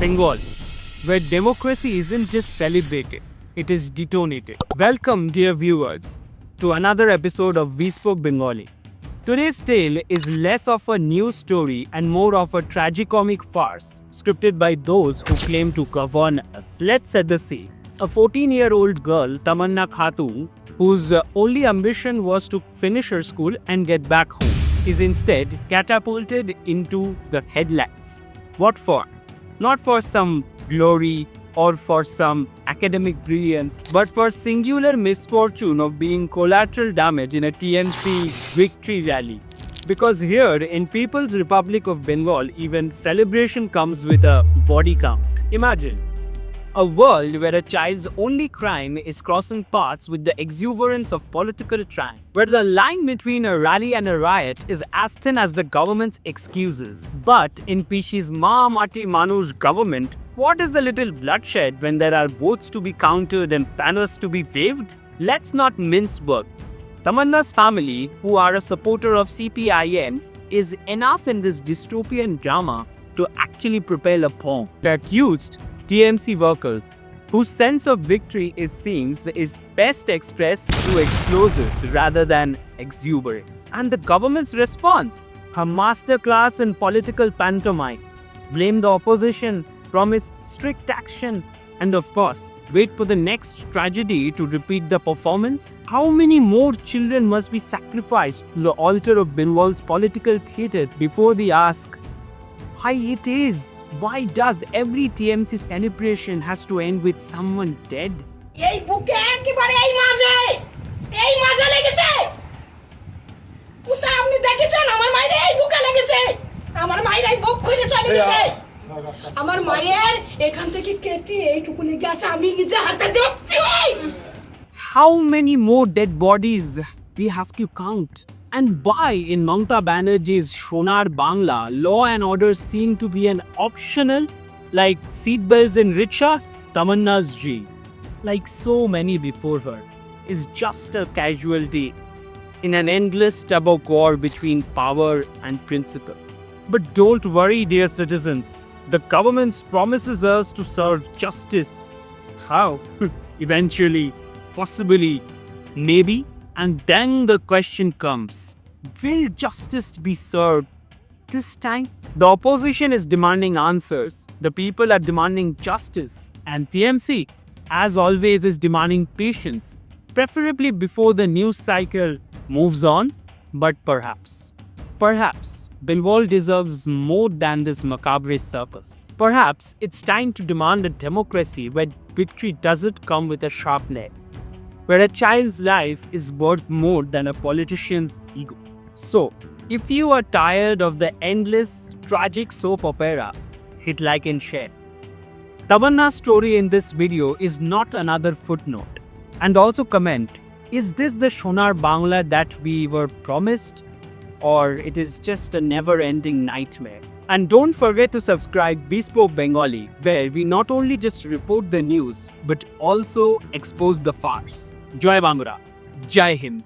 Bengal, where democracy isn't just celebrated, it is detonated. Welcome, dear viewers, to another episode of Bespoke Bangali. Today's tale is less of a news story and more of a tragicomic farce, scripted by those who claim to govern us. Let's set the scene. A 14-year-old girl, Tamanna Khatun, whose only ambition was to finish her school and get back home, is instead catapulted into the headlines. What for? Not for some glory or for some academic brilliance, but for singular misfortune of being collateral damage in a TMC victory rally. Because here in People's Republic of Bengal, even celebration comes with a body count. Imagine a world where a child's only crime is crossing paths with the exuberance of political triumph, where the line between a rally and a riot is as thin as the government's excuses. But in Pishi's Ma Mati Manush government, what is the little bloodshed when there are votes to be counted and banners to be waved? Let's not mince words. Tamanna's family, who are a supporter of CPIM, is enough in this dystopian drama to actually propel a bomb. The accused TMC workers, whose sense of victory it seems is best expressed through explosives rather than exuberance. And the government's response, a masterclass in political pantomime, blame the opposition, promise strict action, and of course, wait for the next tragedy to repeat the performance. How many more children must be sacrificed to the altar of Bengal's political theatre before they ask, why it is? Why does every TMC celebration has to end with someone dead? এই বুকে একেবারে এই মাঝে লেগেছে। কোথায় আপনি দেখেছেন আমার মায়ের এই বুকে লেগেছে? আমার মায়ের এই বুক খুলে চলে গেছে। আমার মায়ের এখান থেকে কেটে এইটুকু লেগে আছে, আমি নিজে হাতে দেখছি। How many more dead bodies we have to count? And why in Mamata Banerjee's Sonar Bangla, law and order seem to be an optional, like seatbelts in rickshaws? Tamanna's G, like so many before her, is just a casualty in an endless tug-of war between power and principle. But don't worry, dear citizens, the government promises us to serve justice. How? Eventually, possibly, maybe. And then the question comes, will justice be served this time? The opposition is demanding answers. The people are demanding justice. And TMC, as always, is demanding patience, preferably before the news cycle moves on. But perhaps, Bengal deserves more than this macabre circus. Perhaps it's time to demand a democracy where victory doesn't come with a sharp knife, where a child's life is worth more than a politician's ego. So, if you are tired of the endless, tragic soap opera, hit like and share. Tamanna's story in this video is not another footnote. And also comment, is this the Sonar Bangla that we were promised? Or it is just a never-ending nightmare? And don't forget to subscribe Bespoke Bangali, where we not only just report the news, but also expose the farce. Jai Bangla, Jai Hind.